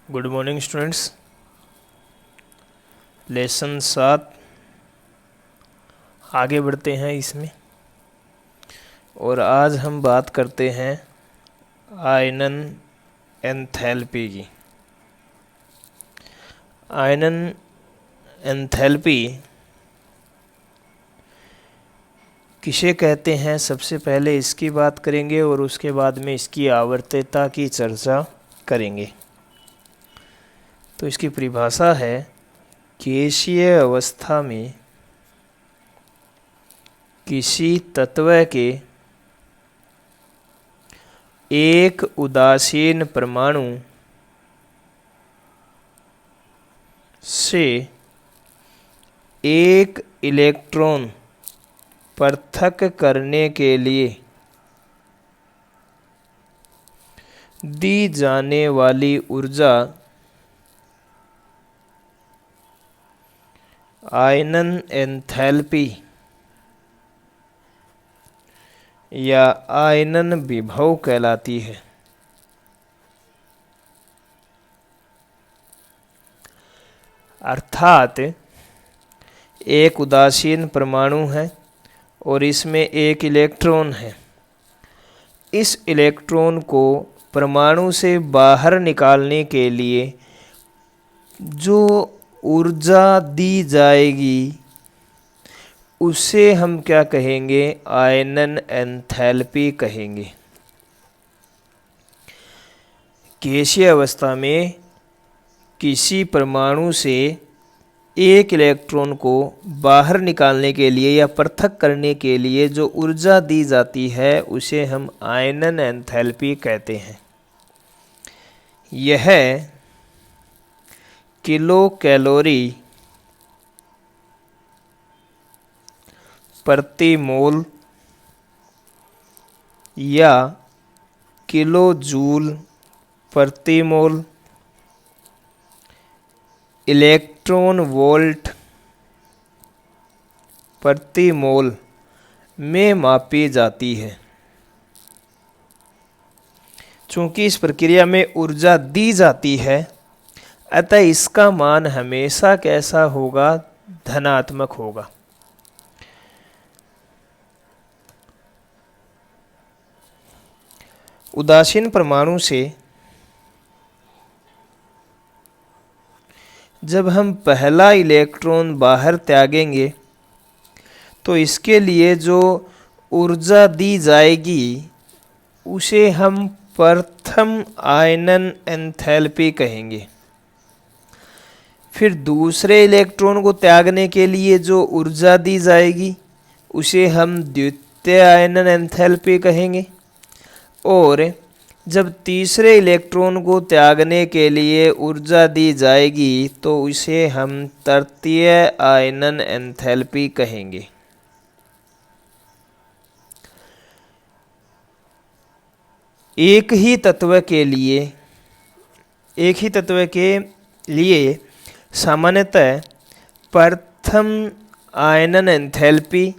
Good morning students. Lesson 7 आगे बढ़ते हैं इसमें, और आज हम बात करते हैं आयनन एंथैल्पी की। आयनन एंथैल्पी किसे कहते हैं, सबसे पहले इसकी बात करेंगे और उसके बाद में इसकी आवर्तता की चर्चा करेंगे। तो इसकी परिभाषा है, गैसीय अवस्था में किसी तत्व के एक उदासीन परमाणु से एक इलेक्ट्रॉन पृथक करने के लिए दी जाने वाली ऊर्जा आयनन एंथैल्पी या आयनन विभव कहलाती है। अर्थात एक उदासीन परमाणु है और इसमें एक इलेक्ट्रॉन है। इस इलेक्ट्रॉन को परमाणु से बाहर निकालने के लिए जो ऊर्जा दी जाएगी उसे हम क्या कहेंगे, आयनन एंथैल्पी कहेंगे। गैसीय अवस्था में किसी परमाणु से एक इलेक्ट्रॉन को बाहर निकालने के लिए या पृथक करने के लिए जो ऊर्जा दी जाती है उसे हम आयनन एंथैल्पी कहते हैं। यह किलो कैलोरी प्रति मोल या किलो जूल प्रति मोल, इलेक्ट्रॉन वोल्ट प्रति मोल में मापी जाती है। चूंकि इस प्रक्रिया में ऊर्जा दी जाती है, अतः इसका मान हमेशा कैसा होगा, धनात्मक होगा। उदासीन परमाणु से जब हम पहला इलेक्ट्रॉन बाहर त्यागेंगे तो इसके लिए जो ऊर्जा दी जाएगी उसे हम प्रथम आयनन एंथैल्पी कहेंगे। फिर दूसरे इलेक्ट्रॉन को त्यागने के लिए जो ऊर्जा दी जाएगी उसे हम द्वितीय आयनन एंथैल्पी कहेंगे, और जब तीसरे इलेक्ट्रॉन को त्यागने के लिए ऊर्जा दी जाएगी तो उसे हम तृतीय आयनन एंथैल्पी कहेंगे। एक ही तत्व के लिए सामान्यतः प्रथम आयनन एंथैल्पी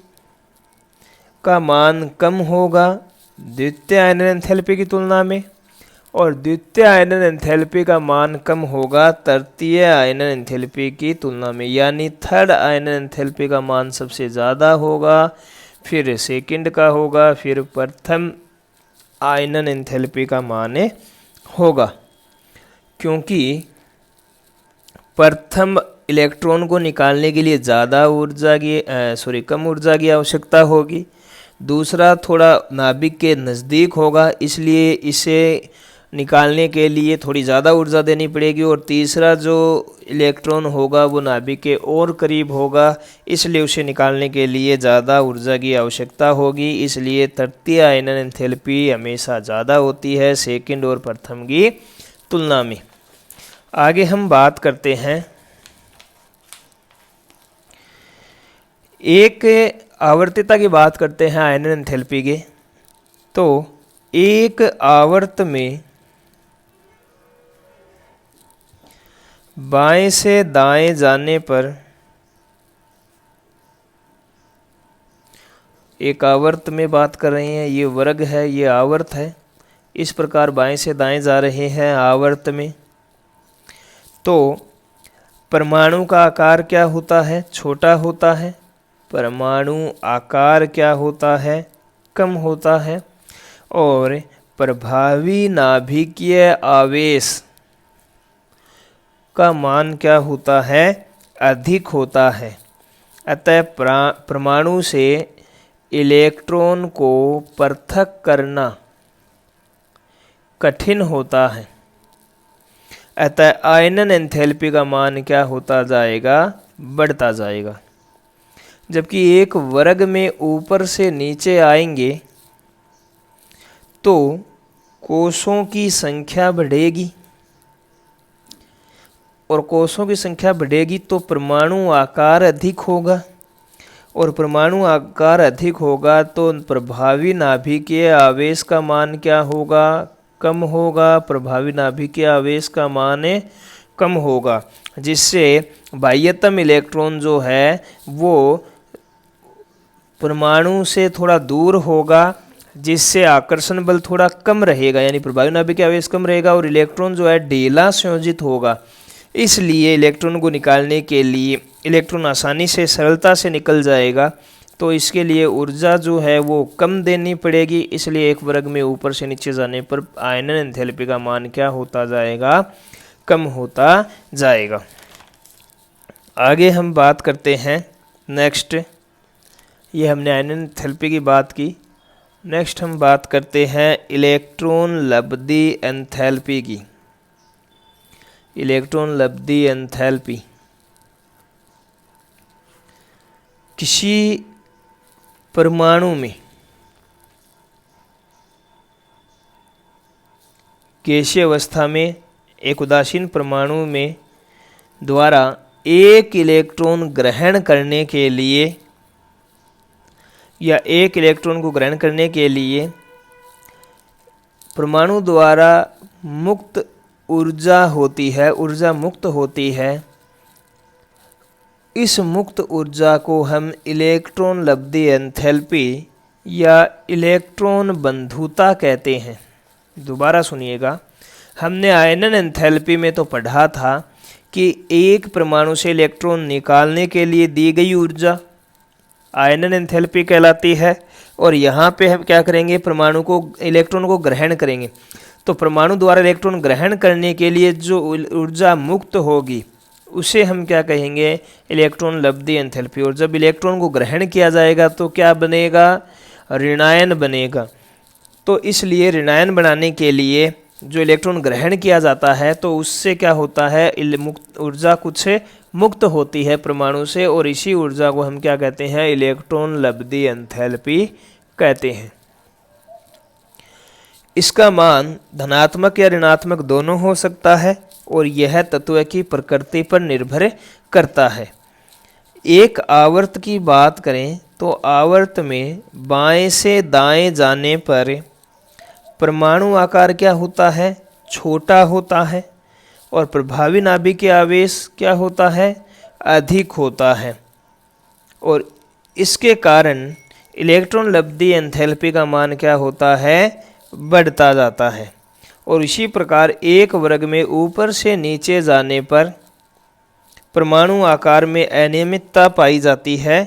का मान कम होगा द्वितीय आयनन एंथैल्पी की तुलना में, और द्वितीय आयनन एंथैल्पी का मान कम होगा तृतीय आयनन एंथैल्पी की तुलना में। यानी थर्ड आयनन एंथैल्पी का मान सबसे ज़्यादा होगा, फिर सेकंड का होगा, फिर प्रथम आयनन एंथैल्पी का मान होगा। क्योंकि प्रथम इलेक्ट्रॉन को निकालने के लिए ज़्यादा ऊर्जा की कम ऊर्जा की आवश्यकता होगी, दूसरा थोड़ा नाभिक के नज़दीक होगा इसलिए इसे निकालने के लिए थोड़ी ज़्यादा ऊर्जा देनी पड़ेगी, और तीसरा जो इलेक्ट्रॉन होगा वो नाभिक के और करीब होगा इसलिए उसे निकालने के लिए ज़्यादा ऊर्जा की आवश्यकता होगी। इसलिए तृतीय आयनन एंथैल्पी हमेशा ज़्यादा होती है सेकंड और प्रथम की तुलना में। आगे हम बात करते हैं एक आवर्तता की बात करते हैं आयनन एंथैल्पी के। तो एक आवर्त में बाएं से दाएं जाने पर एक आवर्त में बात कर रहे हैं, ये वर्ग है, ये आवर्त है। इस प्रकार बाएं से दाएं जा रहे हैं आवर्त में। तो परमाणु का आकार क्या होता है? छोटा होता है। परमाणु आकार क्या होता है? कम होता है। और प्रभावी नाभिकीय आवेश का मान क्या होता है? अधिक होता है। अतः परमाणु से इलेक्ट्रॉन को पृथक करना कठिन होता है। अतः आयनन एंथैल्पी का मान क्या होता जाएगा? बढ़ता जाएगा। जबकि एक वर्ग में ऊपर से नीचे आएंगे तो कोषों की संख्या बढ़ेगी, और कोषों की संख्या बढ़ेगी तो परमाणु आकार अधिक होगा, और परमाणु आकार अधिक होगा तो प्रभावी नाभिकीय आवेश का मान क्या होगा? कम होगा। प्रभावी नाभिकीय आवेश का मान कम होगा, जिससे बाह्यतम इलेक्ट्रॉन जो है वो परमाणु से थोड़ा दूर होगा, जिससे आकर्षण बल थोड़ा कम रहेगा, यानी प्रभावी नाभिकीय आवेश कम रहेगा और इलेक्ट्रॉन जो है ढीला संयोजित होगा। इसलिए इलेक्ट्रॉन को निकालने के लिए इलेक्ट्रॉन आसानी से सरलता से निकल जाएगा, तो इसके लिए ऊर्जा जो है वो कम देनी पड़ेगी। इसलिए एक वर्ग में ऊपर से नीचे जाने पर आयनन एंथैल्पी का मान क्या होता जाएगा? कम होता जाएगा। आगे हम बात करते हैं नेक्स्ट, ये हमने आयनन एंथैल्पी की बात की। नेक्स्ट हम बात करते हैं इलेक्ट्रॉन लब्धि एंथैल्पी की। इलेक्ट्रॉन लब्धि एंथैल्पी किसी परमाणु में गैसीय अवस्था में एक उदासीन परमाणु में द्वारा एक इलेक्ट्रॉन ग्रहण करने के लिए या एक इलेक्ट्रॉन को ग्रहण करने के लिए परमाणु द्वारा मुक्त ऊर्जा होती है, ऊर्जा मुक्त होती है। इस मुक्त ऊर्जा को हम इलेक्ट्रॉन लब्धि एंथैल्पी या इलेक्ट्रॉन बंधुता कहते हैं। दोबारा सुनिएगा, हमने आयनन एंथैल्पी में तो पढ़ा था कि एक परमाणु से इलेक्ट्रॉन निकालने के लिए दी गई ऊर्जा आयनन एंथैल्पी कहलाती है, और यहाँ पे हम क्या करेंगे? परमाणु को इलेक्ट्रॉन को ग्रहण करेंगे। तो परमाणु द्वारा इलेक्ट्रॉन ग्रहण करने के लिए जो ऊर्जा मुक्त होगी उसे हम क्या कहेंगे? इलेक्ट्रॉन लब्धि एंथैल्पी। और जब इलेक्ट्रॉन को ग्रहण किया जाएगा तो क्या बनेगा? ऋणायन बनेगा। तो इसलिए ऋणायन बनाने के लिए जो इलेक्ट्रॉन ग्रहण किया जाता है तो उससे क्या होता है? ऊर्जा कुछ मुक्त होती है परमाणु से, और इसी ऊर्जा को हम क्या कहते हैं? इलेक्ट्रॉन लब्धि एंथैल्पी कहते हैं। इसका मान धनात्मक या ऋणात्मक दोनों हो सकता है, और यह तत्व की प्रकृति पर निर्भर करता है। एक आवर्त की बात करें तो आवर्त में बाएं से दाएं जाने पर परमाणु आकार क्या होता है? छोटा होता है, और प्रभावी नाभिकीय आवेश क्या होता है? अधिक होता है, और इसके कारण इलेक्ट्रॉन लब्धि एंथैल्पी का मान क्या होता है? बढ़ता जाता है। और इसी प्रकार एक वर्ग में ऊपर से नीचे जाने पर परमाणु आकार में अनियमितता पाई जाती है,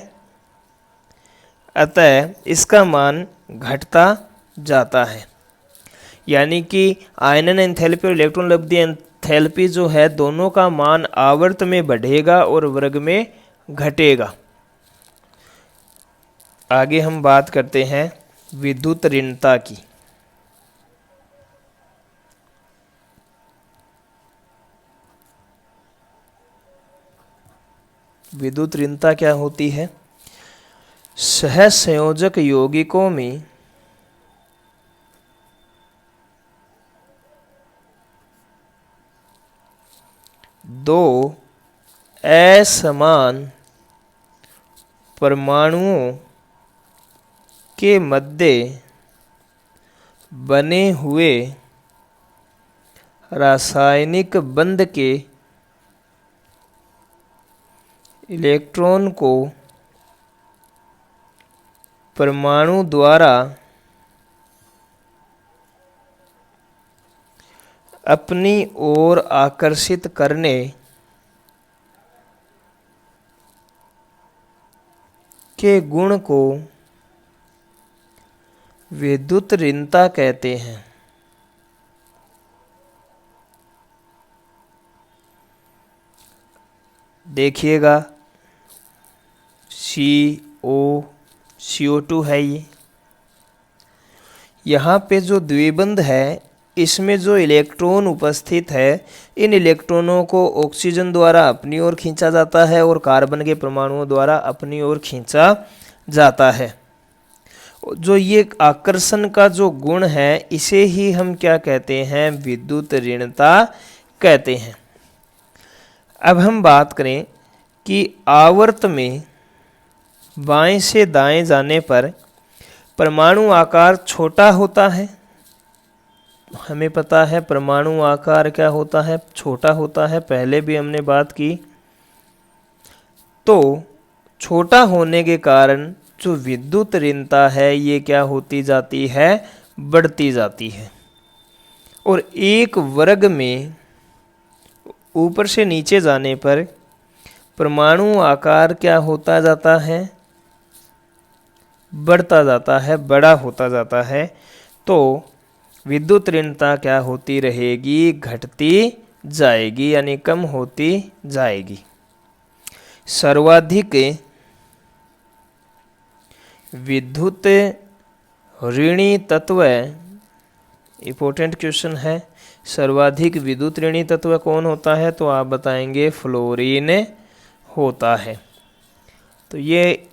अतः इसका मान घटता जाता है। यानी कि आयनन एंथैल्पी और इलेक्ट्रॉन लब्धि एंथैल्पी जो है दोनों का मान आवर्त में बढ़ेगा और वर्ग में घटेगा। आगे हम बात करते हैं विद्युत ऋणता की। विद्युत ऋणता क्या होती है? सहसंयोजक यौगिकों में दो असमान परमाणुओं के मध्य बने हुए रासायनिक बंध के इलेक्ट्रॉन को परमाणु द्वारा अपनी ओर आकर्षित करने के गुण को विद्युत ऋणता कहते हैं। देखिएगा CO2 है ये। यहाँ पे जो द्विबंध है इसमें जो इलेक्ट्रॉन उपस्थित है, इन इलेक्ट्रॉनों को ऑक्सीजन द्वारा अपनी ओर खींचा जाता है और कार्बन के परमाणुओं द्वारा अपनी ओर खींचा जाता है। जो ये आकर्षण का जो गुण है इसे ही हम क्या कहते हैं, विद्युत ऋणता कहते हैं। अब हम बात करें कि आवर्त में बाएं से दाएं जाने पर परमाणु आकार छोटा होता है। हमें पता है परमाणु आकार क्या होता है, छोटा होता है, पहले भी हमने बात की। तो छोटा होने के कारण जो विद्युत ऋणता है ये क्या होती जाती है, बढ़ती जाती है। और एक वर्ग में ऊपर से नीचे जाने पर परमाणु आकार क्या होता जाता है, बढ़ता जाता है, बड़ा होता जाता है। तो विद्युत ऋणता क्या होती रहेगी, घटती जाएगी, यानी कम होती जाएगी। सर्वाधिक विद्युत ऋणी तत्व, इंपॉर्टेंट क्वेश्चन है, सर्वाधिक विद्युत ऋणी तत्व कौन होता है, तो आप बताएंगे फ्लोरीन होता है। तो ये